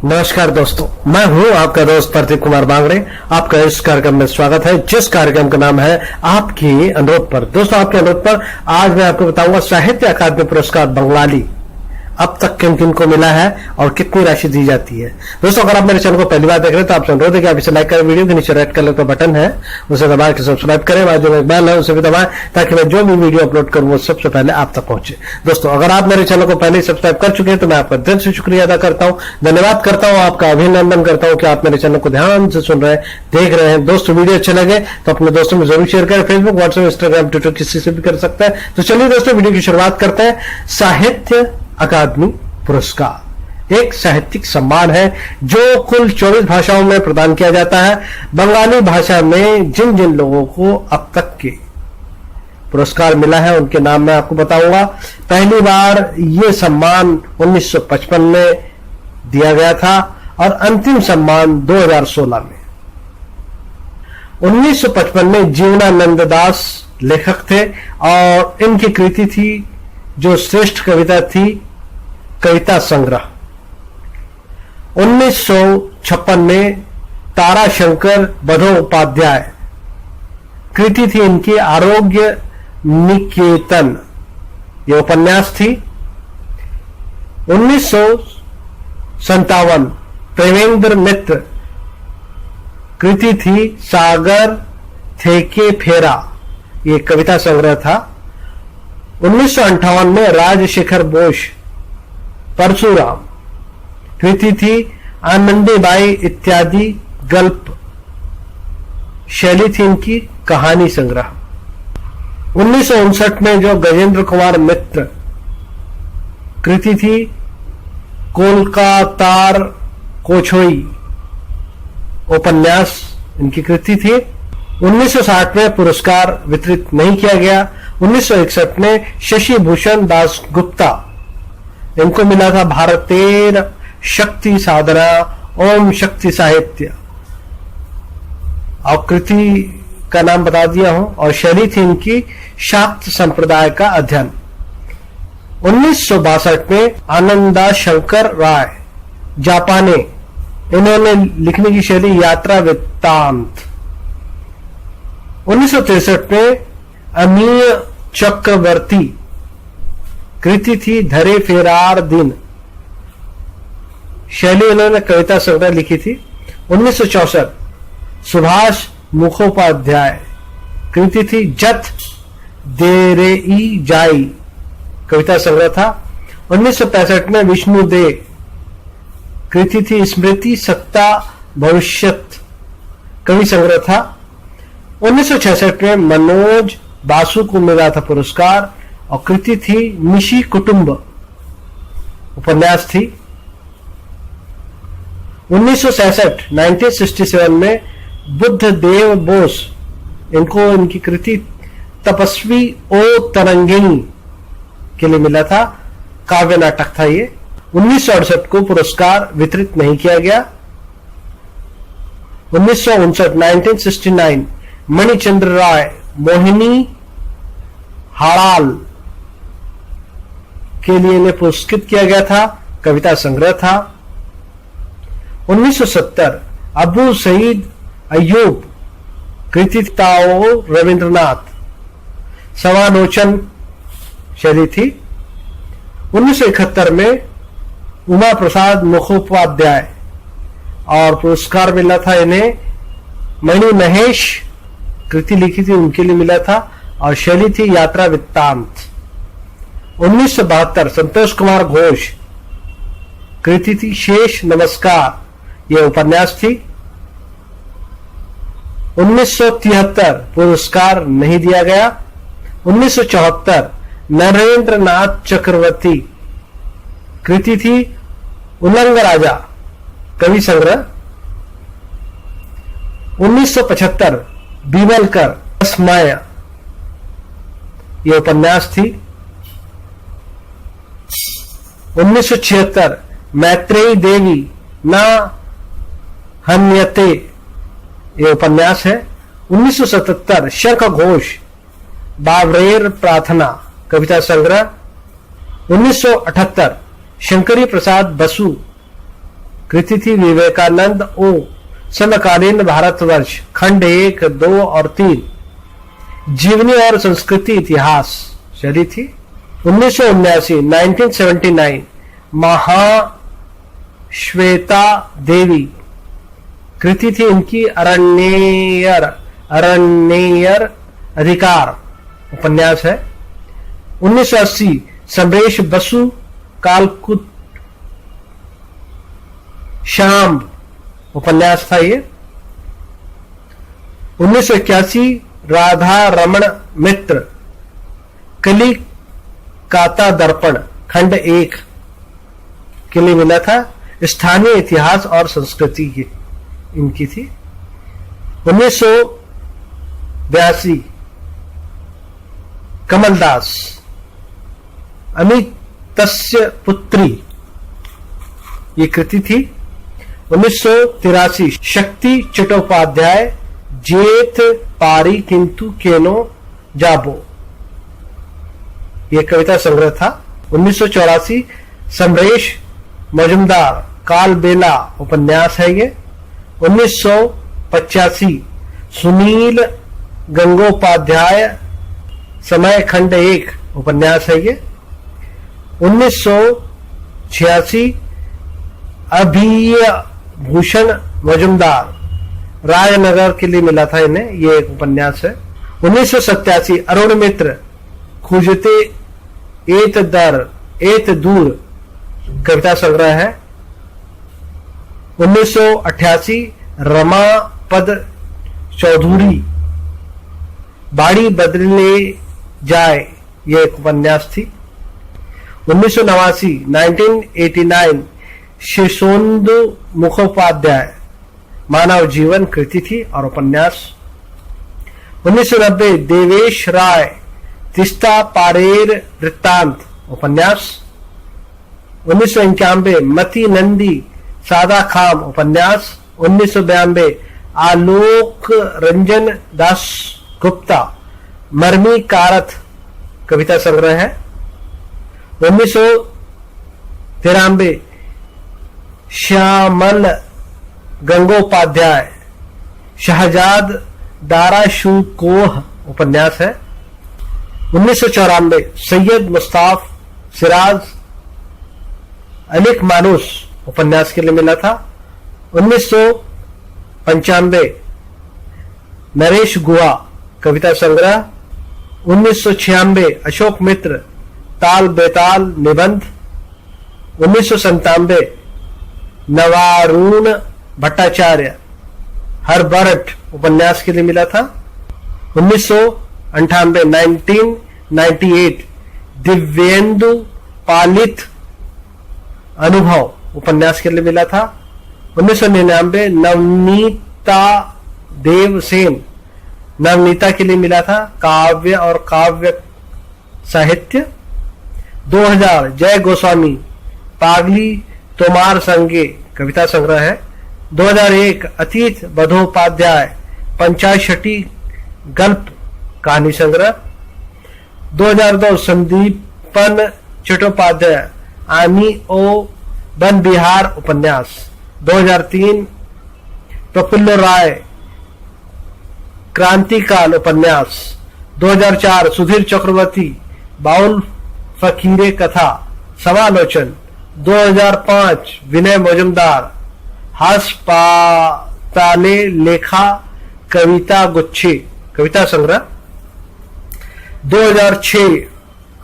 नमस्कार दोस्तों, मैं हूं आपका दोस्त प्रदीप कुमार बांगड़े। आपका इस कार्यक्रम में स्वागत है, जिस कार्यक्रम का नाम है आपके अनुरोध पर। दोस्तों, आपके अनुरोध पर आज मैं आपको बताऊंगा साहित्य अकादमी पुरस्कार बंगाली अब तक किन किन को मिला है और कितनी राशि दी जाती है। दोस्तों, अगर आप मेरे चैनल को पहली बार देख रहे हैं तो आपसे अनुरोध है कि आप इसे लाइक करें, वीडियो के नीचे रेड कलर का बटन है उसे दबा के सब्सक्राइब करें, और जो बेल है उसे भी दबाएं ताकि मैं जो भी वीडियो अपलोड करूं वो सबसे पहले आप तक पहुंचे। दोस्तों, अगर आप मेरे चैनल को पहले ही सब्सक्राइब कर चुके हैं तो मैं आपका दिल से शुक्रिया अदा करता हूं, धन्यवाद करता हूं, आपका अभिनंदन करता हूं कि आप मेरे चैनल को ध्यान से सुन रहे हैं, देख रहे हैं। दोस्तों, वीडियो अच्छे लगे तो अपने दोस्तों में जरूर शेयर करें। फेसबुक, व्हाट्सएप, इंस्टाग्राम, ट्विटर किसी से भी कर सकते हैं। तो चलिए दोस्तों, वीडियो की शुरुआत करते हैं। साहित्य अकादमी पुरस्कार एक साहित्यिक सम्मान है जो कुल 24 भाषाओं में प्रदान किया जाता है। बंगाली भाषा में जिन जिन लोगों को अब तक के पुरस्कार मिला है उनके नाम मैं आपको बताऊंगा। पहली बार ये सम्मान 1955 में दिया गया था और अंतिम सम्मान 2016 में। 1955 में जीवनानंद दास लेखक थे और इनकी कृति थी जो श्रेष्ठ कविता थी कविता संग्रह। 1956 में ताराशंकर बंदोपाध्याय कृति थी इनकी आरोग्य निकेतन, ये उपन्यास थी। 1957 प्रेमेंद्र मित्र कृति थी सागर थेके फेरा, ये कविता संग्रह था। 1958 में राजशेखर बोस परशुराम कृति थी आनंदीबाई इत्यादि गल्प, शैली थी इनकी कहानी संग्रह। 1959 में जो गजेंद्र कुमार मित्र कृति थी कोलकातार कोछोई, उपन्यास इनकी कृति थी। 1960 में पुरस्कार वितरित नहीं किया गया। 1961 में शशि भूषण दासगुप्ता, इनको मिला था भारतेर शक्ति साधना ओम शक्ति साहित्य, और कृति का नाम बता दिया हूं, और शैली थी इनकी शाक्त संप्रदाय का अध्ययन। 1962 में आनंदा शंकर राय जापानी, इन्होंने लिखने की शैली यात्रा वृत्तांत। 1963 में अमीय चक्रवर्ती कृति थी धरे फेरार दिन, शैली इन्होंने कविता संग्रह लिखी थी। 1964 सुभाष मुखोपाध्याय कृति थी जथ देरेई जाई, कविता संग्रह था। 1965 में विष्णु दे कृति थी स्मृति सत्ता भविष्यत, कवि संग्रह था। 1966 में मनोज बासु को मिला था पुरस्कार और कृति थी निशी कुटुंब, उपन्यास थी। 1967 में बुद्ध देव बोस, इनको इनकी कृति तपस्वी ओ तरंगिणी के लिए मिला था, काव्य नाटक था ये। 1968 को पुरस्कार वितरित नहीं किया गया। 1969 मणिचंद्र राय मोहिनी हाड़ाल के लिए इन्हें पुरस्कृत किया गया था, कविता संग्रह था। 1970 अबू सईद अय्यूब कृति ताओ रविंद्रनाथ, समालोचन शैली थी। 1971 में उमा प्रसाद मुखोपाध्याय, और पुरस्कार मिला था इन्हें मणि महेश कृति लिखी थी उनके लिए मिला था, और शैली थी यात्रा वृत्तांत। 1972 संतोष कुमार घोष कृति थी शेष नमस्कार, यह उपन्यास थी। 1973 पुरस्कार नहीं दिया गया। 1974 नरेंद्र नाथ चक्रवर्ती कृति थी उलंग राजा, कवि संग्रह। 1975 बीवलकर असमाया, यह उपन्यास थी। 1976 मैत्रेयी देवी ना हन्यते, यह उपन्यास है। 1977 शंख घोष बावरेर प्रार्थना, कविता संग्रह। 1978 शंकरी प्रसाद बसु कृति थी विवेकानंद ओ समकालीन भारतवर्ष, खंड 1, 2 और 3। जीवनी और संस्कृति इतिहास चली थी। 1979 महाश्वेता देवी कृति थी इनकी अरण्येयर अधिकार उपन्यास है। 1980 समरेश बसु कालकुट शाम उपन्यास था ये। 1981 राधा रमण मित्र कली काता दर्पण खंड 1 के लिए मिला था। स्थानीय इतिहास और संस्कृति की इनकी थी। 1982 कमलदास अमितस्य पुत्री ये कृति थी। 1983 शक्ति चट्टोपाध्याय जेठ पारी किंतु केनो जाबो ये कविता संग्रह था। 1984 समरेश मजुमदार कालबेला उपन्यास है ये। 1985 सुनील गंगोपाध्याय समय खंड 1 उपन्यास है ये। 1986 अभीभूषण मजुमदार राजनगर के लिए मिला था इन्हें, ये एक उपन्यास है। 1987 अरुण मित्र खोजते एत दूर कविता संग्रह है। 1988 रमापद चौधरी बाड़ी बदले जाए ये एक उपन्यास थी। 1989 शिशोंदु मुखोपाध्याय मानव जीवन कृति थी और उपन्यास। 1990 देवेश राय तिस्ता पारेर वृत्तांत उपन्यास। 1991 मती नंदी सादा खाम उपन्यास। 1992 आलोक रंजन दास गुप्ता मरमी कारथ कविता संग्रह है। 1993 श्यामल गंगोपाध्याय शहजाद दाराशुकोह उपन्यास है। 1994 सैयद मुस्ताफ सिराज अलिक मानुस उपन्यास के लिए मिला था। 1995 नरेश गुहा कविता संग्रह। 1996 अशोक मित्र ताल बेताल निबंध। 1997 नवारुण भट्टाचार्य हरबर्ट उपन्यास के लिए मिला था। 1998 दिव्येंदु पालित अनुभव उपन्यास के लिए मिला था। 1999 नवनीता देवसेन नवनीता के लिए मिला था काव्य और काव्य साहित्य। 2000 जय गोस्वामी पागली तोमार संगे कविता संग्रह है। 2001 अतीत बधोपाध्याय पंचाशटी गल्प कहानी संग्रह। 2002 संदीपन चट्टोपाध्याय आमी ओ बन बिहार उपन्यास। 2003 प्रफुल्ल राय क्रांतिकाल उपन्यास। 2004 सुधीर चक्रवर्ती बाउल फकीरे कथा समालोचन। 2005 विनय मजुमदार हास्पाताले लेखा कविता गुच्छे कविता संग्रह। 2006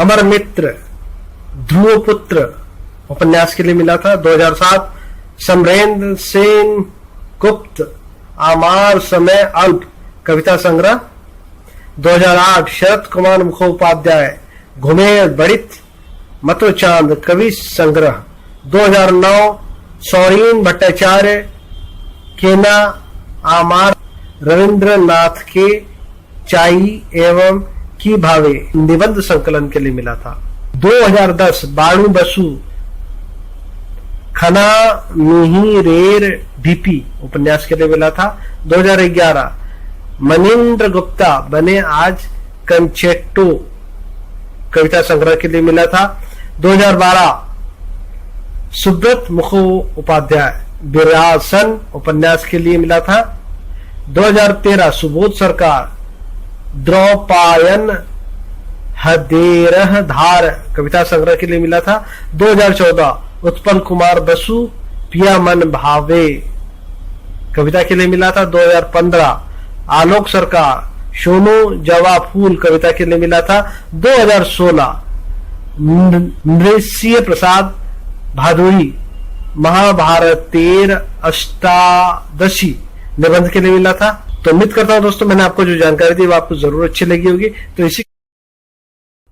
अमर मित्र ध्रुवपुत्र उपन्यास के लिए मिला था। 2007 समरेंद्र सेन गुप्त आमार समय अल्प कविता संग्रह। 2008 शरद कुमार मुखोपाध्याय घुमे बड़ित मतो चांद कवि संग्रह। 2009 सौरीन भट्टाचार्य केना आमार रविंद्रनाथ के चाई एवं की भावे निबंध संकलन के लिए मिला था। 2010 बाणु बसु खना मिही रेर डीपी उपन्यास के लिए मिला था। 2011 मनिंद्र गुप्ता बने आज कंचेट्टो कविता संग्रह के लिए मिला था। 2012 सुब्रत मुखोपाध्याय विरासन उपन्यास के लिए मिला था। 2013 सुबोध सरकार द्रौपायन हदेरह धार कविता संग्रह के लिए मिला था। 2014 उत्पल कुमार बसु पिया मन भावे कविता के लिए मिला था। 2015 आलोक सरकार सोनू जवा फूल कविता के लिए मिला था। 2016 नृसिंह प्रसाद भादुड़ी महाभारतेर अष्टादशी निबंध के लिए मिला था। तो उम्मीद करता हूं दोस्तों मैंने आपको जो जानकारी दी वो आपको जरूर अच्छी लगी होगी। तो इसी